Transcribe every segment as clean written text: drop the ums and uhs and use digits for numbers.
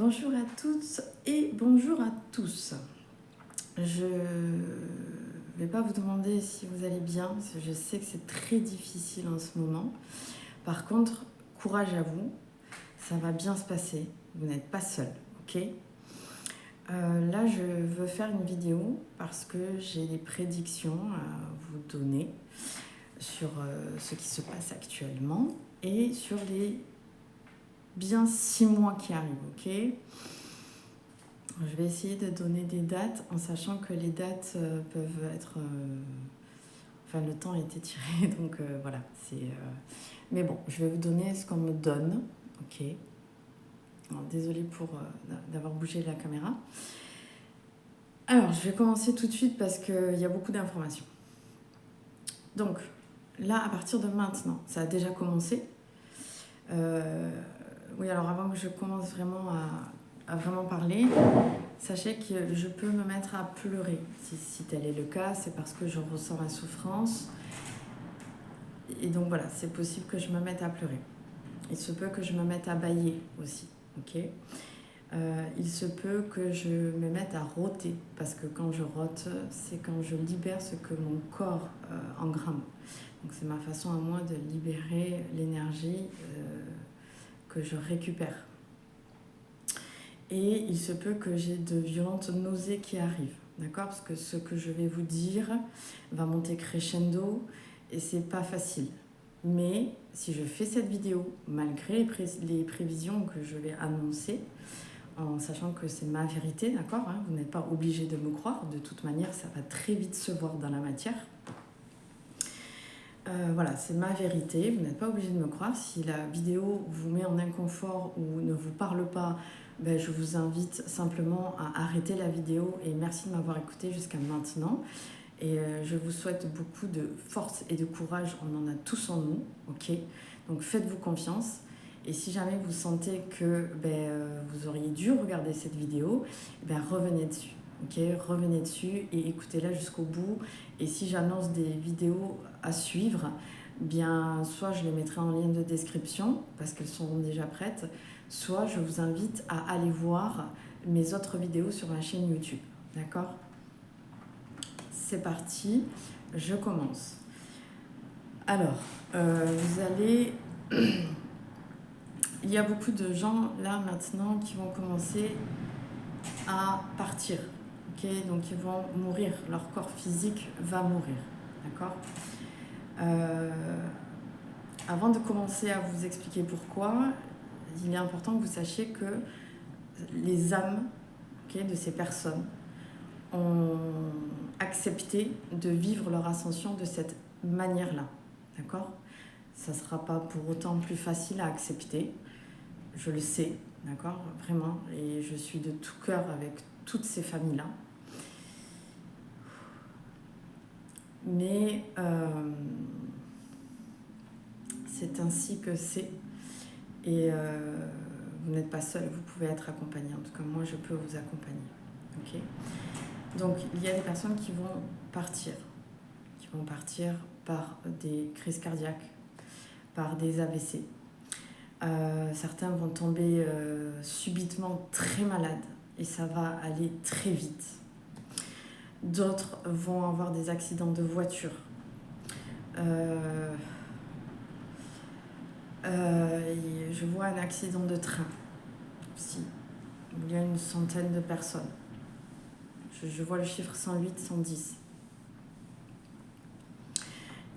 Bonjour à toutes et bonjour à tous. Je vais pas vous demander si vous allez bien, parce que je sais que c'est très difficile en ce moment. Par contre, courage à vous, ça va bien se passer, vous n'êtes pas seul, ok? Là, je veux faire une vidéo parce que j'ai des prédictions à vous donner sur ce qui se passe actuellement et sur les bien 6 mois qui arrivent, ok? Je vais essayer de donner des dates en sachant que les dates peuvent être... Enfin, le temps est étiré, donc voilà. Mais bon, je vais vous donner ce qu'on me donne, ok? Alors, désolée pour d'avoir bougé la caméra. Alors, je vais commencer tout de suite parce qu'il y a beaucoup d'informations. Donc, là, à partir de maintenant, ça a déjà commencé. Oui, alors avant que je commence vraiment à vraiment parler, sachez que je peux me mettre à pleurer. Si tel est le cas, c'est parce que je ressens la souffrance. Et donc voilà, c'est possible que je me mette à pleurer. Il se peut que je me mette à bâiller aussi, ok? Il se peut que je me mette à rôter, parce que quand je rote, c'est quand je libère ce que mon corps engramme. Donc c'est ma façon à moi de libérer l'énergie que je récupère. Et il se peut que j'ai de violentes nausées qui arrivent, d'accord? Parce que ce que je vais vous dire va monter crescendo et c'est pas facile. Mais si je fais cette vidéo, malgré les prévisions que je vais annoncer, en sachant que c'est ma vérité, d'accord, hein, vous n'êtes pas obligé de me croire, de toute manière ça va très vite se voir dans la matière. Voilà, c'est ma vérité, vous n'êtes pas obligé de me croire. Si la vidéo vous met en inconfort ou ne vous parle pas, ben, je vous invite simplement à arrêter la vidéo et merci de m'avoir écouté jusqu'à maintenant. Et je vous souhaite beaucoup de force et de courage, on en a tous en nous, ok? Donc faites-vous confiance. Et si jamais vous sentez que vous auriez dû regarder cette vidéo, ben, revenez dessus. Okay, revenez dessus et écoutez-la jusqu'au bout. Et si j'annonce des vidéos à suivre, bien soit je les mettrai en lien de description parce qu'elles sont déjà prêtes, soit je vous invite à aller voir mes autres vidéos sur ma chaîne YouTube. D'accord ? C'est parti, je commence. Alors, vous allez... Il y a beaucoup de gens là maintenant qui vont commencer à partir. Okay, donc ils vont mourir, leur corps physique va mourir, d'accord. Avant de commencer à vous expliquer pourquoi, il est important que vous sachiez que les âmes, okay, de ces personnes ont accepté de vivre leur ascension de cette manière-là, d'accord. Ça ne sera pas pour autant plus facile à accepter, je le sais, d'accord, vraiment, et je suis de tout cœur avec toutes ces familles-là. Mais c'est ainsi que c'est. Et vous n'êtes pas seul, vous pouvez être accompagné. En tout cas, moi, je peux vous accompagner. Okay, donc, il y a des personnes qui vont partir par des crises cardiaques, par des AVC. Certains vont tomber subitement très malades et ça va aller très vite. D'autres vont avoir des accidents de voiture. Je vois un accident de train aussi. Il y a une centaine de personnes. Je vois le chiffre 108, 110.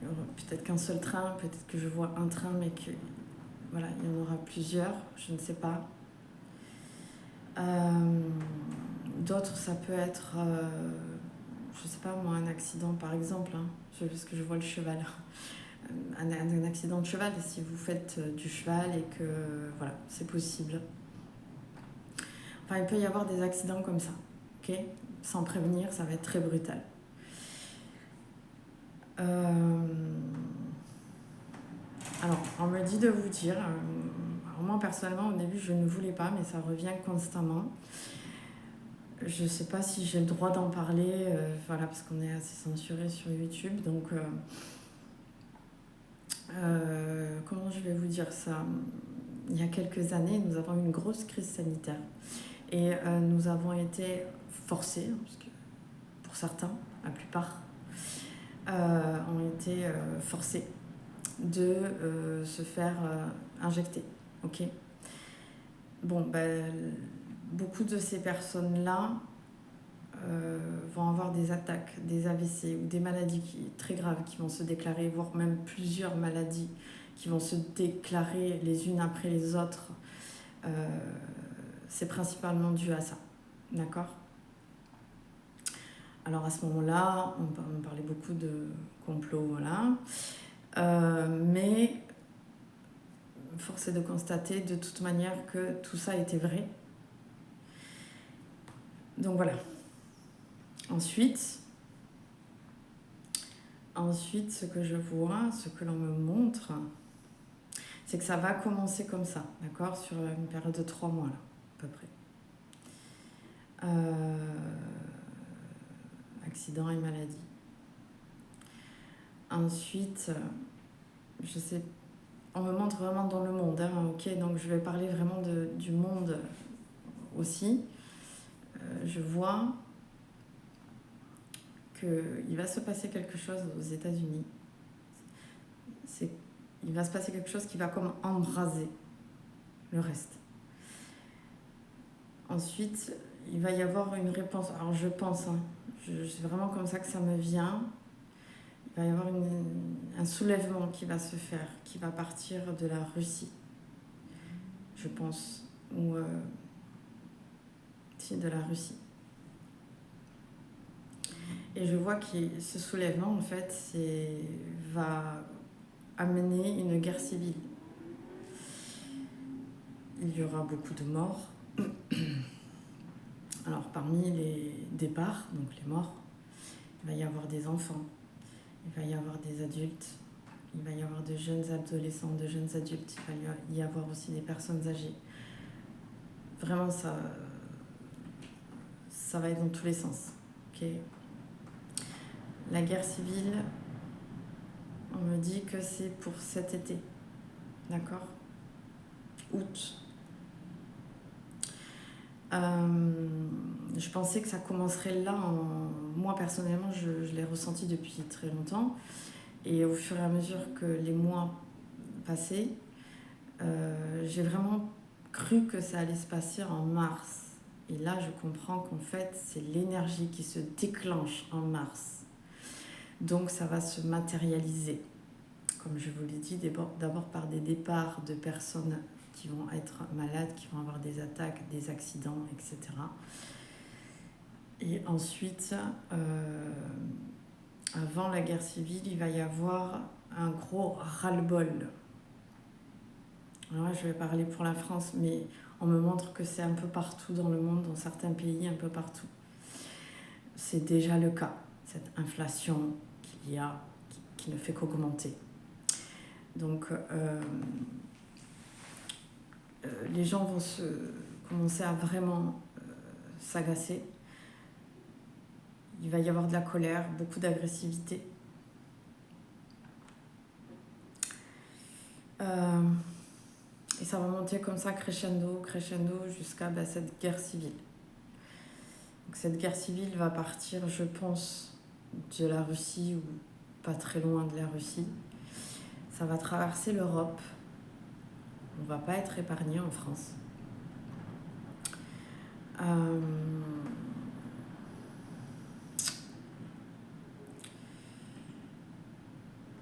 Peut-être qu'un seul train, peut-être que je vois un train, mais que voilà, il y en aura plusieurs, je ne sais pas. D'autres, ça peut être, je ne sais pas moi, un accident par exemple, hein, parce que je vois le cheval. Un accident de cheval, si vous faites du cheval et que voilà, c'est possible. Enfin, il peut y avoir des accidents comme ça, ok ? Sans prévenir, ça va être très brutal. Alors, on me dit de vous dire, alors moi personnellement au début je ne voulais pas, mais ça revient constamment. Je ne sais pas si j'ai le droit d'en parler, voilà, parce qu'on est assez censuré sur YouTube, donc comment je vais vous dire ça ? il y a quelques années, nous avons eu une grosse crise sanitaire. Et nous avons été forcés, parce que pour certains, la plupart, ont été forcés de se faire injecter. Ok. Bon, beaucoup de ces personnes-là vont avoir des attaques, des AVC ou des maladies très graves qui vont se déclarer, voire même plusieurs maladies qui vont se déclarer les unes après les autres. C'est principalement dû à ça. D'accord ? Alors à ce moment-là, on parlait beaucoup de complot, voilà. Mais force est de constater de toute manière que tout ça était vrai. Donc voilà. Ensuite, ce que je vois, ce que l'on me montre, c'est que ça va commencer comme ça, d'accord, sur une période de 3 mois, là, à peu près. Accident et maladie. Ensuite, je sais, on me montre vraiment dans le monde, hein, ok, donc je vais parler vraiment du monde aussi. Je vois qu'il va se passer quelque chose aux États-Unis. Il va se passer quelque chose qui va comme embraser le reste. Ensuite, il va y avoir une réponse. Alors je pense, hein, c'est vraiment comme ça que ça me vient. Il va y avoir un soulèvement qui va se faire, qui va partir de la Russie, je pense, ou de la Russie. Et je vois que ce soulèvement, en fait, va amener une guerre civile. Il y aura beaucoup de morts. Alors, parmi les départs, donc les morts, il va y avoir des enfants, il va y avoir des adultes, il va y avoir de jeunes adolescents, de jeunes adultes, il va y avoir aussi des personnes âgées. Vraiment, ça va être dans tous les sens. Okay. La guerre civile, on me dit que c'est pour cet été. D'accord ? Août. Je pensais que ça commencerait là. Moi, personnellement, je l'ai ressenti depuis très longtemps. Et au fur et à mesure que les mois passaient, j'ai vraiment cru que ça allait se passer en mars. Et là, je comprends qu'en fait, c'est l'énergie qui se déclenche en mars. Donc, ça va se matérialiser. Comme je vous l'ai dit, d'abord par des départs de personnes qui vont être malades, qui vont avoir des attaques, des accidents, etc. Et ensuite, avant la guerre civile, il va y avoir un gros ras-le-bol. Alors là, je vais parler pour la France, mais on me montre que c'est un peu partout dans le monde, dans certains pays, un peu partout. C'est déjà le cas, cette inflation qu'il y a, qui ne fait qu'augmenter. Donc, les gens vont commencer à vraiment s'agacer. Il va y avoir de la colère, beaucoup d'agressivité. Et ça va monter comme ça, crescendo, jusqu'à cette guerre civile. Donc, cette guerre civile va partir, je pense, de la Russie ou pas très loin de la Russie. Ça va traverser l'Europe. On ne va pas être épargné en France.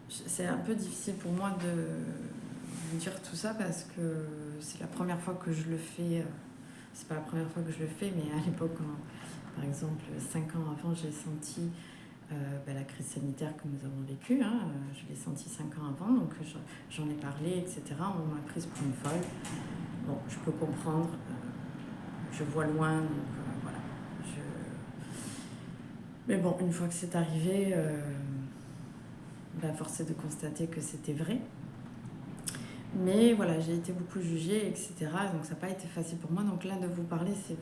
C'est un peu difficile pour moi de vous dire tout ça parce que c'est la première fois que je le fais. C'est pas la première fois que je le fais, mais à l'époque, par exemple, 5 ans avant, j'ai senti la crise sanitaire que nous avons vécue. Hein, je l'ai senti 5 ans avant, donc j'en ai parlé, etc. On m'a prise pour une folle. Bon, je peux comprendre. Je vois loin, donc voilà. Mais bon, une fois que c'est arrivé, force est de constater que c'était vrai. Mais voilà, j'ai été beaucoup jugée, etc. Donc ça n'a pas été facile pour moi. Donc là, de vous parler, c'est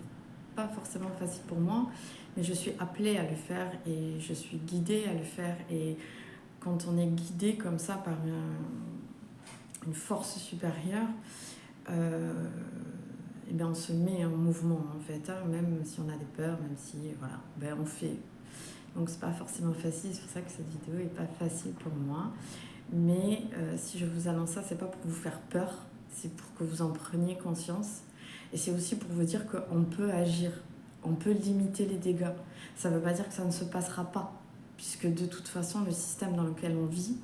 pas forcément facile pour moi. Mais je suis appelée à le faire et je suis guidée à le faire. Et quand on est guidé comme ça par une force supérieure, et bien on se met en mouvement en fait, hein, même si on a des peurs, même si voilà, ben on fait. Donc c'est pas forcément facile, c'est pour ça que cette vidéo est pas facile pour moi. Mais si je vous annonce ça, c'est pas pour vous faire peur, c'est pour que vous en preniez conscience. Et c'est aussi pour vous dire qu'on peut agir, on peut limiter les dégâts. Ça veut pas dire que ça ne se passera pas, puisque de toute façon, le système dans lequel on vit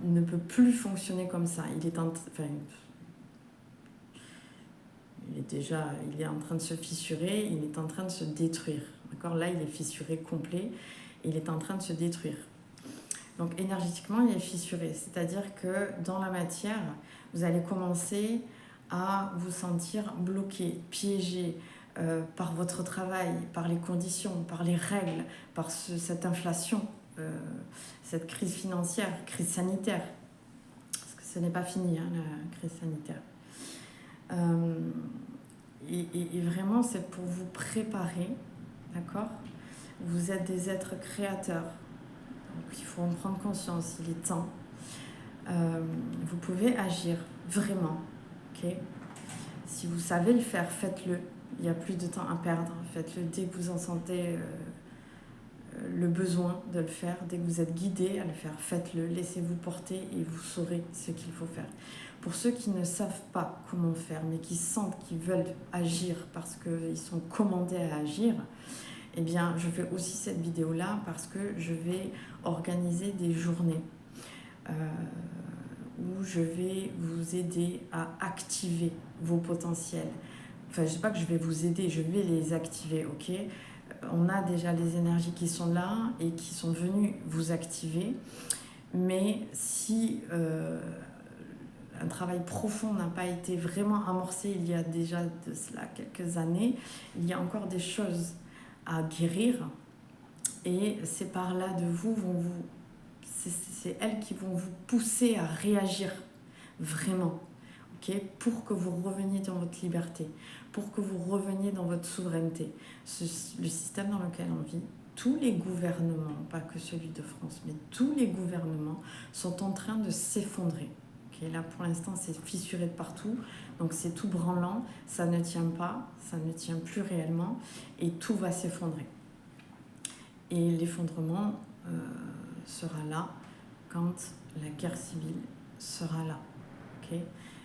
ne peut plus fonctionner comme ça. Il est en train de se fissurer, il est en train de se détruire. D'accord ? Là, il est fissuré complet, il est en train de se détruire. Donc énergétiquement, il est fissuré. C'est-à-dire que dans la matière, vous allez commencer à vous sentir bloqué, piégé par votre travail, par les conditions, par les règles, par cette inflation, cette crise financière, crise sanitaire. Parce que ce n'est pas fini, hein, la crise sanitaire. Et vraiment, c'est pour vous préparer, d'accord ? Vous êtes des êtres créateurs. Donc, il faut en prendre conscience, il est temps. Vous pouvez agir vraiment, ok ? Si vous savez le faire, faites-le. Il n'y a plus de temps à perdre. Faites-le dès que vous en sentez le besoin de le faire. Dès que vous êtes guidé à le faire, faites-le. Laissez-vous porter et vous saurez ce qu'il faut faire. Pour ceux qui ne savent pas comment faire, mais qui sentent qu'ils veulent agir parce qu'ils sont commandés à agir, eh bien, je fais aussi cette vidéo-là parce que je vais organiser des journées où je vais vous aider à activer vos potentiels. Enfin, je ne dis pas que je vais vous aider, je vais les activer, ok ? On a déjà les énergies qui sont là et qui sont venues vous activer. Mais si un travail profond n'a pas été vraiment amorcé il y a déjà de cela quelques années, il y a encore des choses à guérir. Et c'est par là de c'est elles qui vont vous pousser à réagir vraiment, ok, pour que vous reveniez dans votre liberté, pour que vous reveniez dans votre souveraineté. Le système dans lequel on vit, tous les gouvernements, pas que celui de France, mais tous les gouvernements sont en train de s'effondrer. Okay, là, pour l'instant, c'est fissuré de partout, donc c'est tout branlant, ça ne tient pas, ça ne tient plus réellement, et tout va s'effondrer. Et l'effondrement sera là quand la guerre civile sera là. Okay ?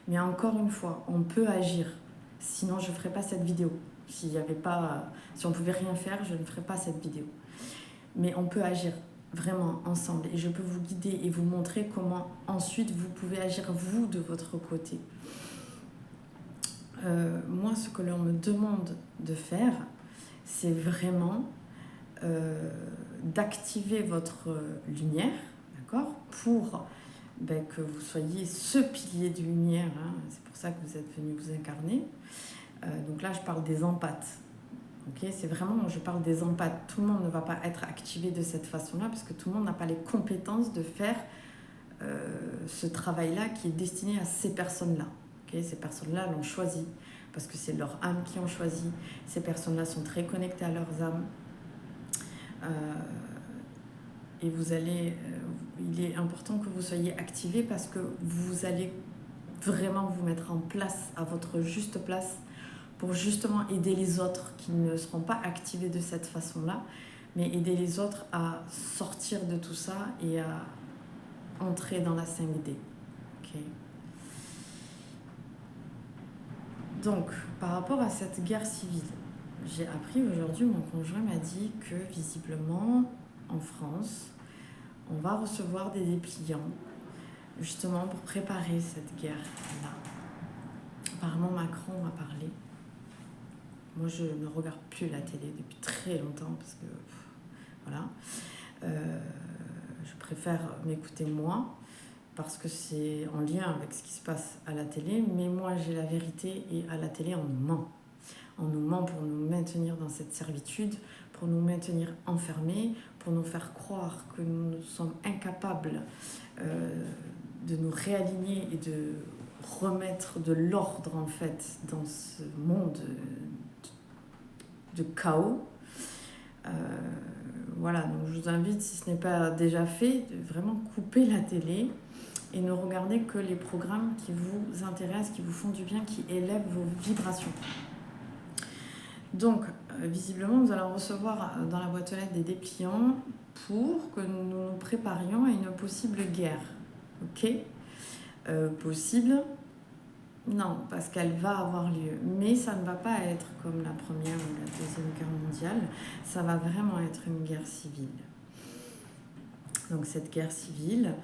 Mais encore une fois, on peut agir. Sinon, je ne ferai pas cette vidéo. Si on ne pouvait rien faire, je ne ferais pas cette vidéo. Mais on peut agir vraiment ensemble. Et je peux vous guider et vous montrer comment ensuite vous pouvez agir vous de votre côté. Moi, ce que l'on me demande de faire, c'est vraiment d'activer votre lumière, d'accord, pour que vous soyez ce pilier de lumière, hein, c'est pour ça que vous êtes venu vous incarner. Donc là, je parle des empathes. Okay, c'est vraiment, je parle des empathes. Tout le monde ne va pas être activé de cette façon-là parce que tout le monde n'a pas les compétences de faire ce travail-là qui est destiné à ces personnes-là. Okay, ces personnes-là l'ont choisi parce que c'est leur âme qui ont choisi. Ces personnes-là sont très connectées à leurs âmes. Et il est important que vous soyez activés parce que vous allez vraiment vous mettre en place, à votre juste place, pour justement aider les autres qui ne seront pas activés de cette façon-là, mais aider les autres à sortir de tout ça et à entrer dans la 5D. Okay. Donc, par rapport à cette guerre civile, j'ai appris aujourd'hui, mon conjoint m'a dit que visiblement, en France, on va recevoir des dépliants, justement pour préparer cette guerre-là. Apparemment, Macron m'a parlé. Moi, je ne regarde plus la télé depuis très longtemps parce que, voilà. Je préfère m'écouter moi parce que c'est en lien avec ce qui se passe à la télé. Mais moi, j'ai la vérité et à la télé, on nous ment. On nous ment pour nous maintenir dans cette servitude, pour nous maintenir enfermés, pour nous faire croire que nous sommes incapables de nous réaligner et de remettre de l'ordre en fait dans ce monde de chaos. Voilà, donc je vous invite, si ce n'est pas déjà fait, de vraiment couper la télé et ne regardez que les programmes qui vous intéressent, qui vous font du bien, qui élèvent vos vibrations. Donc, visiblement, nous allons recevoir dans la boîte aux lettres des dépliants pour que nous nous préparions à une possible guerre. Ok ? Possible ? Non, parce qu'elle va avoir lieu. Mais ça ne va pas être comme la Première ou la Deuxième Guerre mondiale. Ça va vraiment être une guerre civile. Donc cette guerre civile,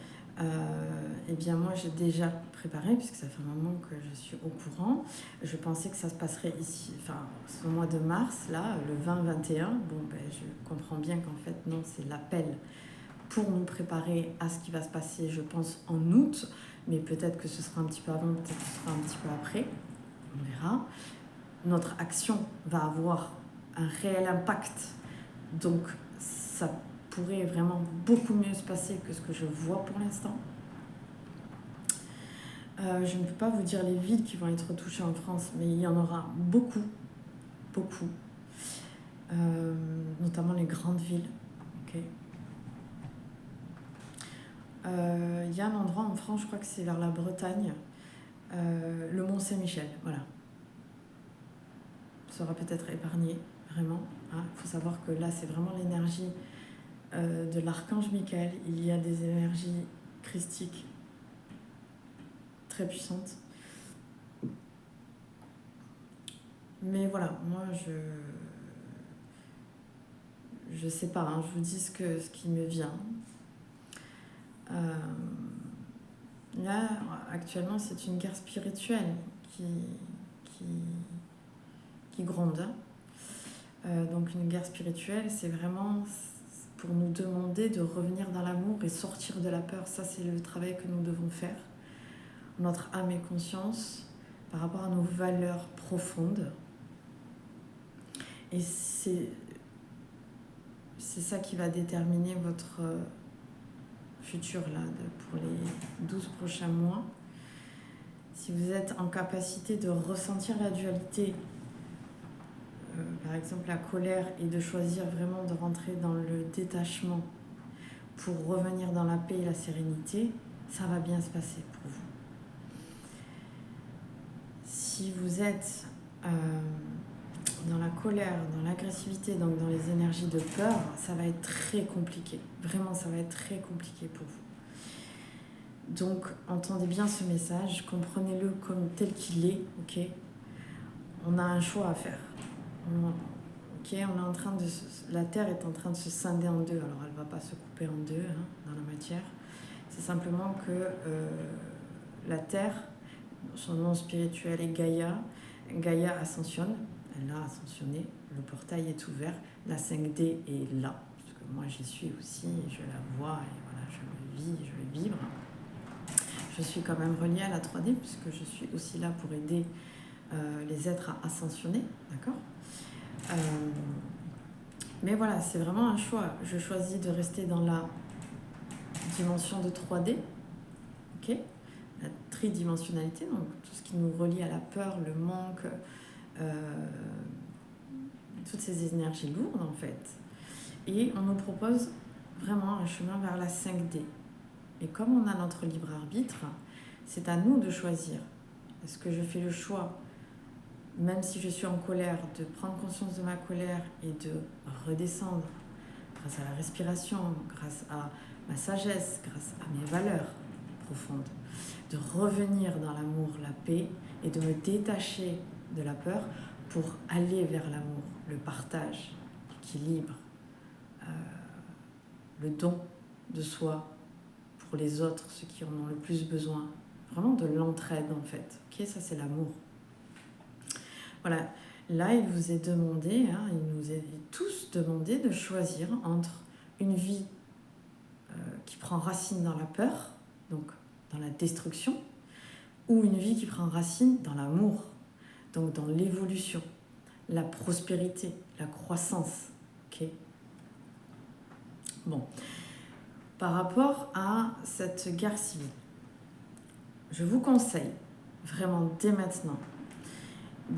eh bien moi j'ai déjà préparé, puisque ça fait un moment que je suis au courant. Je pensais que ça se passerait ici, enfin ce mois de mars, là, le 20-21. Bon, ben, je comprends bien qu'en fait non, c'est l'appel pour nous préparer à ce qui va se passer, je pense, en août. Mais peut-être que ce sera un petit peu avant, peut-être que ce sera un petit peu après. On verra. Notre action va avoir un réel impact. Donc ça pourrait vraiment beaucoup mieux se passer que ce que je vois pour l'instant. Je ne peux pas vous dire les villes qui vont être touchées en France, mais il y en aura beaucoup, beaucoup. Notamment les grandes villes. Okay. Il y a un endroit en France, je crois que c'est vers la Bretagne, le Mont-Saint-Michel, voilà. Sera peut-être épargné, vraiment. Il faut savoir que là, c'est vraiment l'énergie de l'archange Michael. Il y a des énergies christiques très puissantes. Mais voilà, moi, je sais pas, hein, je vous dis ce qui me vient. Là, actuellement, c'est une guerre spirituelle qui gronde. Donc une guerre spirituelle, c'est vraiment pour nous demander de revenir dans l'amour et sortir de la peur. Ça, c'est le travail que nous devons faire. Notre âme et conscience par rapport à nos valeurs profondes. Et c'est ça qui va déterminer votre futur là, pour les 12 prochains mois. Si vous êtes en capacité de ressentir la dualité, par exemple la colère, et de choisir vraiment de rentrer dans le détachement pour revenir dans la paix et la sérénité, ça va bien se passer pour vous. Si vous êtes dans la colère, dans l'agressivité, donc dans les énergies de peur, ça va être très compliqué. Vraiment, ça va être très compliqué pour vous. Donc, entendez bien ce message, comprenez-le comme tel qu'il est, ok ? On a un choix à faire. Ok, on est en train de la Terre est en train de se scinder en deux. Alors, elle ne va pas se couper en deux dans la matière. C'est simplement que la Terre, son nom spirituel est Gaïa. Gaïa ascensionne. Elle a ascensionné. Le portail est ouvert. La 5D est là. Parce que moi, j'y suis aussi. Et je la vois. Et voilà, je le vis, je le vibre. Je suis quand même reliée à la 3D, puisque je suis aussi là pour aider les êtres à ascensionner. D'accord ? Mais voilà, c'est vraiment un choix. Je choisis de rester dans la dimension de 3D, ok, la tridimensionnalité, donc tout ce qui nous relie à la peur, le manque, toutes ces énergies lourdes en fait. Et on nous propose vraiment un chemin vers la 5D. Et comme on a notre libre arbitre, c'est à nous de choisir. Est-ce que je fais le choix, même si je suis en colère, de prendre conscience de ma colère et de redescendre grâce à la respiration, grâce à ma sagesse, grâce à mes valeurs profondes, de revenir dans l'amour, la paix et de me détacher de la peur pour aller vers l'amour, le partage, l'équilibre, le don de soi pour les autres, ceux qui en ont le plus besoin. Vraiment de l'entraide en fait. Ok, ça c'est l'amour. Voilà, là il vous est demandé, il nous est tous demandé de choisir entre une vie qui prend racine dans la peur, donc dans la destruction, ou une vie qui prend racine dans l'amour, donc dans l'évolution, la prospérité, la croissance. Ok. Bon, par rapport à cette guerre civile, je vous conseille vraiment dès maintenant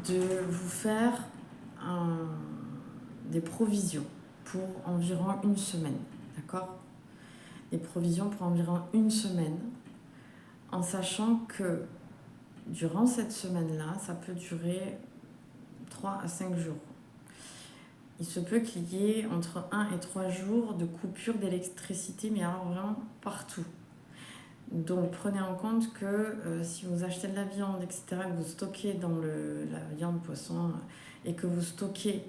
de vous faire des provisions pour environ une semaine, d'accord ? Des provisions pour environ une semaine en sachant que durant cette semaine-là, ça peut durer 3 à 5 jours. Il se peut qu'il y ait entre 1 et 3 jours de coupure d'électricité, mais alors vraiment partout. Donc prenez en compte que si vous achetez de la viande, etc., que vous stockez dans la viande, poisson, et que vous stockez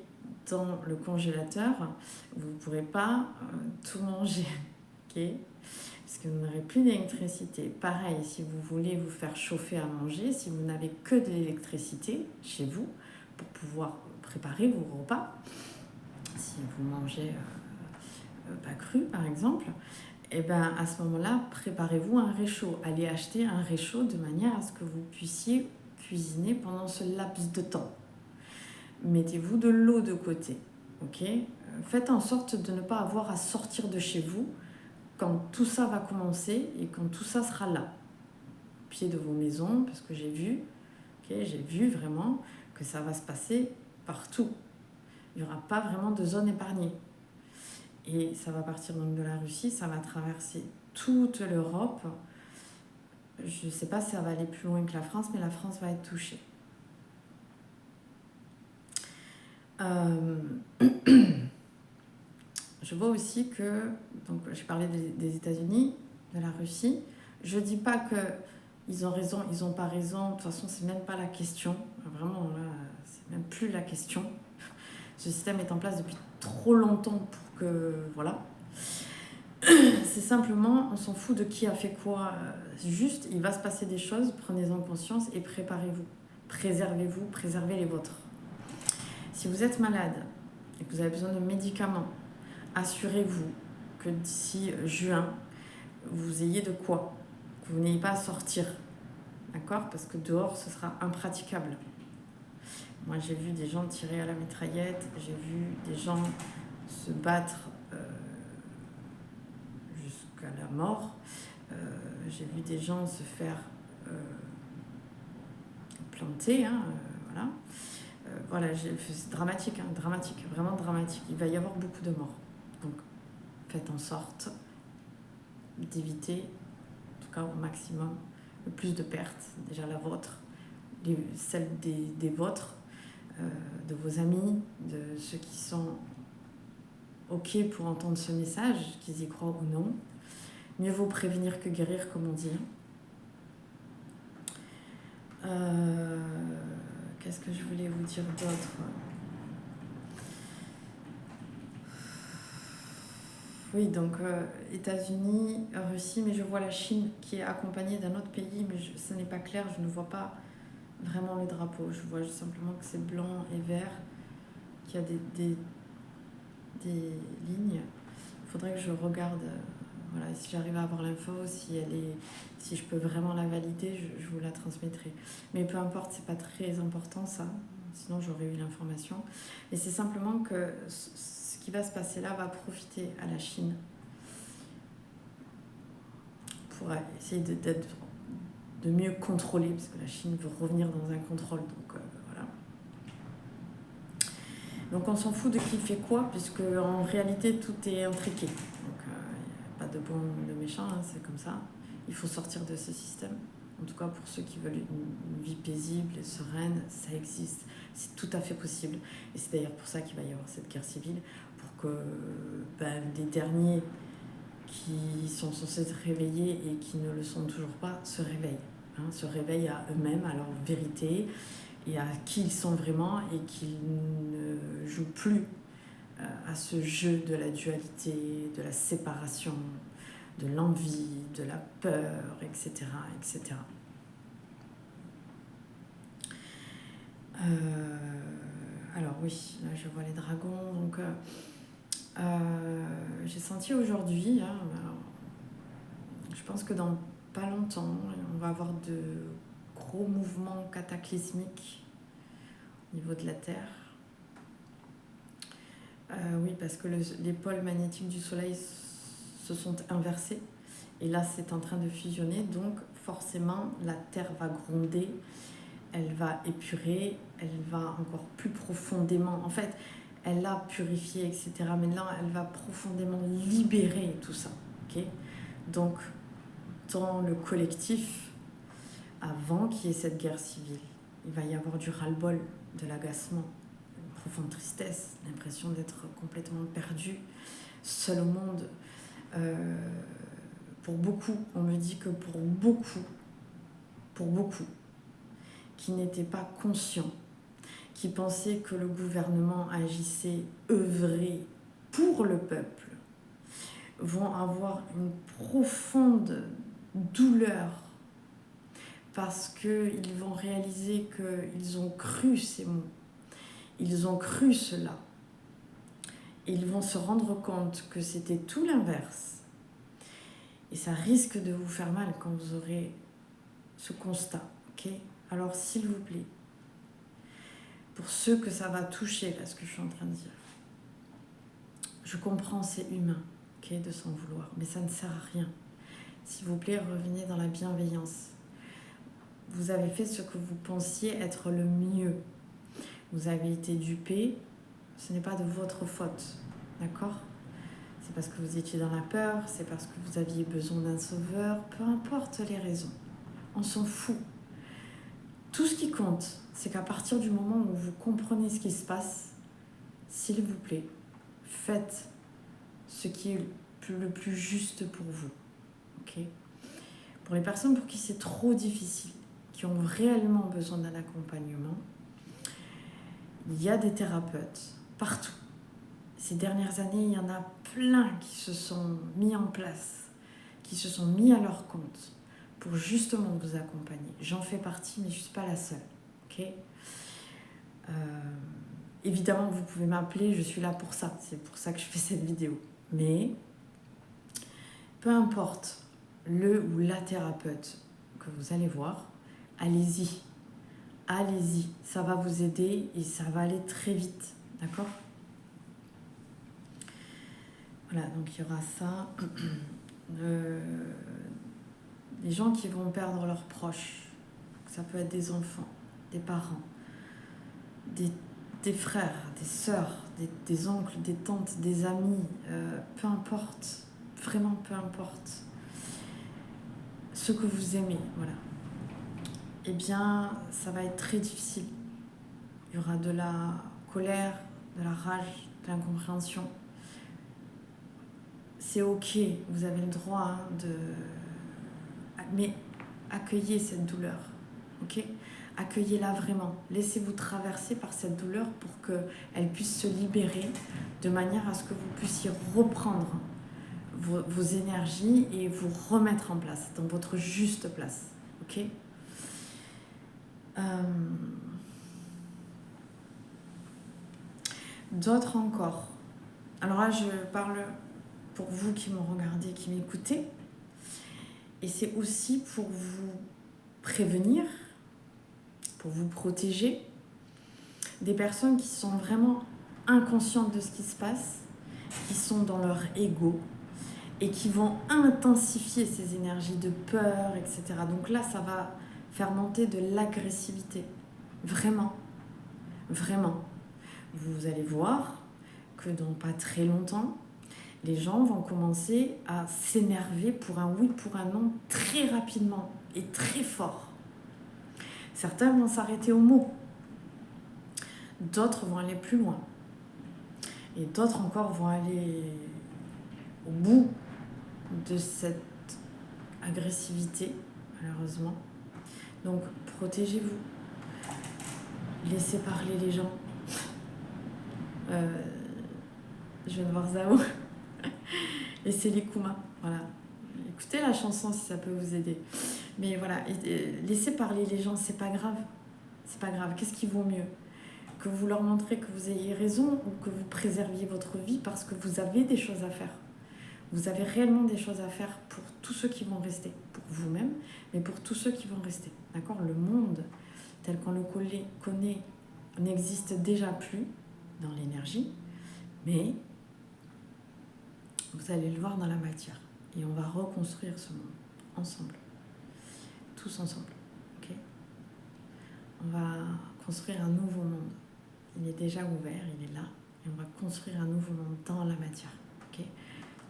dans le congélateur, vous ne pourrez pas tout manger, ok? Parce que vous n'aurez plus d'électricité. Pareil, si vous voulez vous faire chauffer à manger, si vous n'avez que de l'électricité chez vous, pour pouvoir préparer vos repas, si vous mangez pas cru par exemple, et ben à ce moment-là, préparez-vous un réchaud. Allez acheter un réchaud de manière à ce que vous puissiez cuisiner pendant ce laps de temps. Mettez-vous de l'eau de côté, ok? Faites en sorte de ne pas avoir à sortir de chez vous quand tout ça va commencer et quand tout ça sera là, au pied de vos maisons, parce que j'ai vu vraiment que ça va se passer partout. Il n'y aura pas vraiment de zone épargnée. Et ça va partir donc de la Russie, ça va traverser toute l'Europe. Je ne sais pas si ça va aller plus loin que la France, mais la France va être touchée. Je vois aussi que, donc j'ai parlé des États-Unis, de la Russie. Je ne dis pas qu'ils ont raison, ils n'ont pas raison. De toute façon, c'est même pas la question. Vraiment, là, c'est même plus la question. Ce système est en place depuis trop longtemps pour que... Voilà. C'est simplement, on s'en fout de qui a fait quoi. Juste, il va se passer des choses, prenez-en conscience et préparez-vous. Préservez-vous, préservez les vôtres. Si vous êtes malade et que vous avez besoin de médicaments, assurez-vous que d'ici juin, vous ayez de quoi, que vous n'ayez pas à sortir, d'accord? Parce que dehors, ce sera impraticable. Moi, j'ai vu des gens tirer à la mitraillette, j'ai vu des gens se battre jusqu'à la mort, j'ai vu des gens se faire planter, voilà. Voilà, c'est dramatique, dramatique, vraiment dramatique. Il va y avoir beaucoup de morts. Donc, faites en sorte d'éviter, en tout cas au maximum, le plus de pertes. Déjà la vôtre, celle des vôtres, de vos amis, de ceux qui sont OK pour entendre ce message, qu'ils y croient ou non. Mieux vaut prévenir que guérir, comme on dit. Qu'est-ce que je voulais vous dire d'autre ? Oui, donc États-Unis, Russie, mais je vois la Chine qui est accompagnée d'un autre pays, mais ce n'est pas clair, je ne vois pas vraiment les drapeaux. Je vois simplement que c'est blanc et vert, qu'il y a des lignes. Il faudrait que je regarde, voilà, si j'arrive à avoir l'info, si je peux vraiment la valider, je vous la transmettrai. Mais peu importe, c'est pas très important ça, sinon j'aurais eu l'information. Et c'est simplement que ce qui va se passer là va profiter à la Chine pour essayer de mieux contrôler, parce que la Chine veut revenir dans un contrôle, donc voilà. Donc on s'en fout de qui fait quoi, puisque en réalité tout est intriqué. Donc il n'y a pas de bon de méchant, c'est comme ça. Il faut sortir de ce système. En tout cas pour ceux qui veulent une vie paisible et sereine, ça existe. C'est tout à fait possible. Et c'est d'ailleurs pour ça qu'il va y avoir cette guerre civile, pour que les derniers qui sont censés se réveiller et qui ne le sont toujours pas se réveillent. Se réveillent à eux-mêmes, à leur vérité, et à qui ils sont vraiment, et qu'ils ne jouent plus à ce jeu de la dualité, de la séparation, de l'envie, de la peur, etc. etc. Alors oui, là je vois les dragons, donc j'ai senti aujourd'hui, je pense que dans pas longtemps, on va avoir de gros mouvements cataclysmiques au niveau de la Terre. Oui, parce que les pôles magnétiques du Soleil se sont inversés. Et là, c'est en train de fusionner. Donc, forcément, la Terre va gronder, elle va épurer, elle va encore plus profondément... En fait, elle a purifié, etc. Mais là, elle va profondément libérer tout ça. Okay ? Donc, dans le collectif, avant qu'il y ait cette guerre civile. Il va y avoir du ras-le-bol, de l'agacement, une profonde tristesse, l'impression d'être complètement perdu, seul au monde. Pour beaucoup, on me dit que pour beaucoup, qui n'étaient pas conscients, qui pensaient que le gouvernement agissait, œuvrait pour le peuple, vont avoir une profonde douleur parce qu'ils vont réaliser qu'ils ont cru ces mots, ils ont cru cela. Et ils vont se rendre compte que c'était tout l'inverse. Et ça risque de vous faire mal quand vous aurez ce constat, ok ? Alors s'il vous plaît, pour ceux que ça va toucher, là, ce que je suis en train de dire, je comprends, c'est humain, ok, de s'en vouloir, mais ça ne sert à rien. S'il vous plaît, revenez dans la bienveillance. Vous avez fait ce que vous pensiez être le mieux. Vous avez été dupé, ce n'est pas de votre faute, d'accord ? C'est parce que vous étiez dans la peur, c'est parce que vous aviez besoin d'un sauveur, peu importe les raisons. On s'en fout. Tout ce qui compte, c'est qu'à partir du moment où vous comprenez ce qui se passe, s'il vous plaît, faites ce qui est le plus juste pour vous. Okay ? Pour les personnes pour qui c'est trop difficile, qui ont réellement besoin d'un accompagnement, il y a des thérapeutes partout. Ces dernières années, il y en a plein qui se sont mis en place, qui se sont mis à leur compte pour justement vous accompagner. J'en fais partie, mais je ne suis pas la seule. Okay ? Évidemment, vous pouvez m'appeler, je suis là pour ça. C'est pour ça que je fais cette vidéo. Mais peu importe le ou la thérapeute que vous allez voir, allez-y. Allez-y. Ça va vous aider et ça va aller très vite. D'accord ? Voilà, donc il y aura ça. Les gens qui vont perdre leurs proches, ça peut être des enfants, des parents, des frères, des sœurs, des oncles, des tantes, des amis, peu importe, vraiment peu importe, ce que vous aimez, voilà. Eh bien, ça va être très difficile. Il y aura de la colère, de la rage, de l'incompréhension. C'est ok, vous avez le droit mais accueillez cette douleur, ok ? Accueillez-la vraiment. Laissez-vous traverser par cette douleur pour qu'elle puisse se libérer de manière à ce que vous puissiez reprendre vos énergies et vous remettre en place, dans votre juste place, ok ? D'autres encore. Alors là, je parle pour vous qui me regardez, qui m'écoutez. Et c'est aussi pour vous prévenir, pour vous protéger des personnes qui sont vraiment inconscientes de ce qui se passe, qui sont dans leur ego et qui vont intensifier ces énergies de peur, etc. Donc là, ça va faire monter de l'agressivité. Vraiment. Vraiment. Vous allez voir que dans pas très longtemps, les gens vont commencer à s'énerver pour un oui, pour un non, très rapidement et très fort. Certains vont s'arrêter au mot. D'autres vont aller plus loin. Et d'autres encore vont aller au bout de cette agressivité, malheureusement. Donc, protégez-vous. Laissez parler les gens. Je viens de voir Zao. Laissez les Kuma. Voilà. Écoutez la chanson si ça peut vous aider. Mais voilà, laissez parler les gens, c'est pas grave. C'est pas grave. Qu'est-ce qui vaut mieux ? Que vous leur montrez que vous ayez raison ou que vous préserviez votre vie parce que vous avez des choses à faire. Vous avez réellement des choses à faire pour tous ceux qui vont rester, pour vous-même, mais pour tous ceux qui vont rester. D'accord ? Le monde tel qu'on le connaît n'existe déjà plus dans l'énergie, mais vous allez le voir dans la matière. Et on va reconstruire ce monde ensemble. Tous ensemble. Okay ? On va construire un nouveau monde. Il est déjà ouvert, il est là. Et on va construire un nouveau monde dans la matière. Okay ?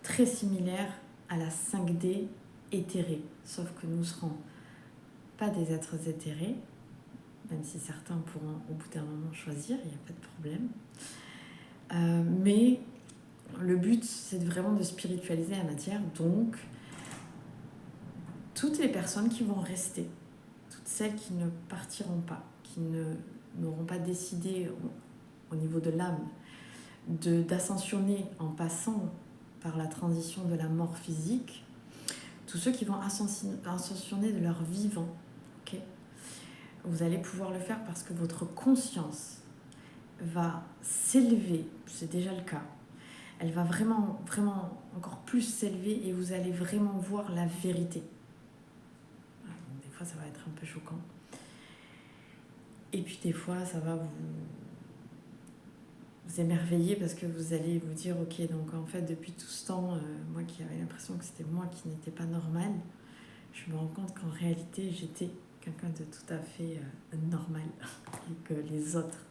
Très similaire à la 5D éthérée. Sauf que nous serons pas des êtres éthérés, même si certains pourront au bout d'un moment choisir, il n'y a pas de problème. Mais le but, c'est vraiment de spiritualiser la matière. Donc, toutes les personnes qui vont rester, toutes celles qui ne partiront pas, qui n'auront pas décidé au niveau de l'âme d'ascensionner en passant par la transition de la mort physique, tous ceux qui vont ascensionner de leur vivant, okay, vous allez pouvoir le faire parce que votre conscience va s'élever, c'est déjà le cas, elle va vraiment, vraiment encore plus s'élever et vous allez vraiment voir la vérité. Alors, des fois, ça va être un peu choquant. Et puis des fois, ça va vous émerveiller parce que vous allez vous dire, ok, donc en fait, depuis tout ce temps, moi qui avais l'impression que c'était moi qui n'étais pas normale, je me rends compte qu'en réalité, j'étais quelqu'un de tout à fait normal et que les autres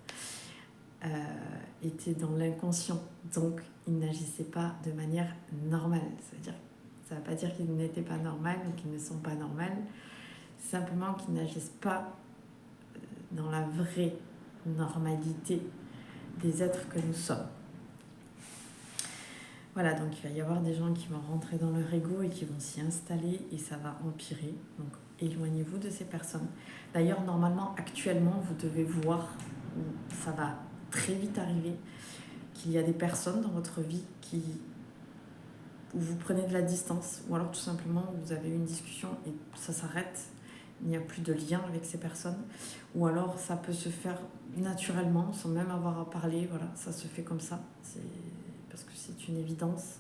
étaient dans l'inconscient. Donc, ils n'agissaient pas de manière normale. Ça ne veut pas dire qu'ils n'étaient pas normaux ou qu'ils ne sont pas normaux, simplement qu'ils n'agissent pas dans la vraie normalité des êtres que nous sommes. Voilà, donc il va y avoir des gens qui vont rentrer dans leur ego et qui vont s'y installer et ça va empirer. Donc éloignez-vous de ces personnes. D'ailleurs, normalement, actuellement, vous devez voir, ça va très vite arriver, qu'il y a des personnes dans votre vie où vous prenez de la distance ou alors tout simplement vous avez une discussion et ça s'arrête. Il n'y a plus de lien avec ces personnes. Ou alors ça peut se faire naturellement sans même avoir à parler. Voilà, ça se fait comme ça. Parce que c'est une évidence.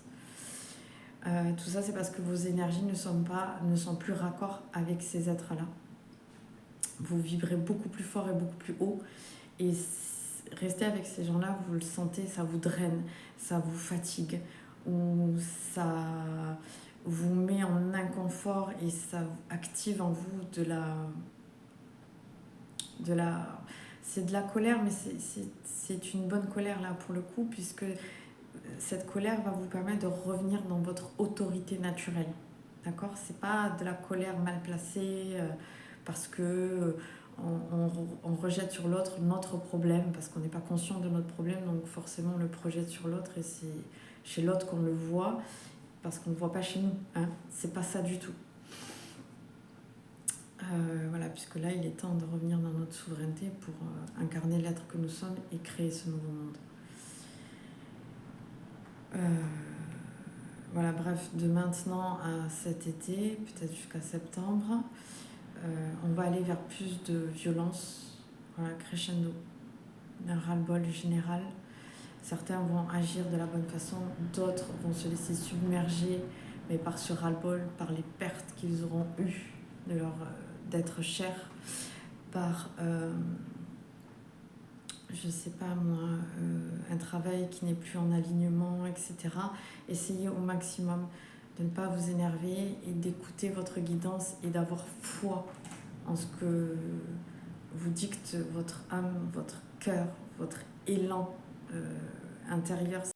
Tout ça, c'est parce que vos énergies ne sont plus raccord avec ces êtres-là. Vous vibrez beaucoup plus fort et beaucoup plus haut. Et rester avec ces gens-là, vous le sentez, ça vous draine, ça vous fatigue, ou ça vous met en inconfort et ça active en vous c'est de la colère, mais c'est une bonne colère là pour le coup, puisque cette colère va vous permettre de revenir dans votre autorité naturelle. D'accord ? C'est pas de la colère mal placée parce que on rejette sur l'autre notre problème, parce qu'on n'est pas conscient de notre problème, donc forcément on le projette sur l'autre et c'est chez l'autre qu'on le voit, parce qu'on ne le voit pas chez nous. Hein ? C'est pas ça du tout. Voilà, puisque là il est temps de revenir dans notre souveraineté pour incarner l'être que nous sommes et créer ce nouveau monde. Voilà, bref, de maintenant à cet été, peut-être jusqu'à septembre, on va aller vers plus de violence, voilà, crescendo, un ras-le-bol général. Certains vont agir de la bonne façon, d'autres vont se laisser submerger, mais par ce ras-le-bol, par les pertes qu'ils auront eues d'être chers, par, je sais pas moi, un travail qui n'est plus en alignement, etc. Essayez au maximum de ne pas vous énerver et d'écouter votre guidance et d'avoir foi en ce que vous dicte votre âme, votre cœur, votre élan intérieur.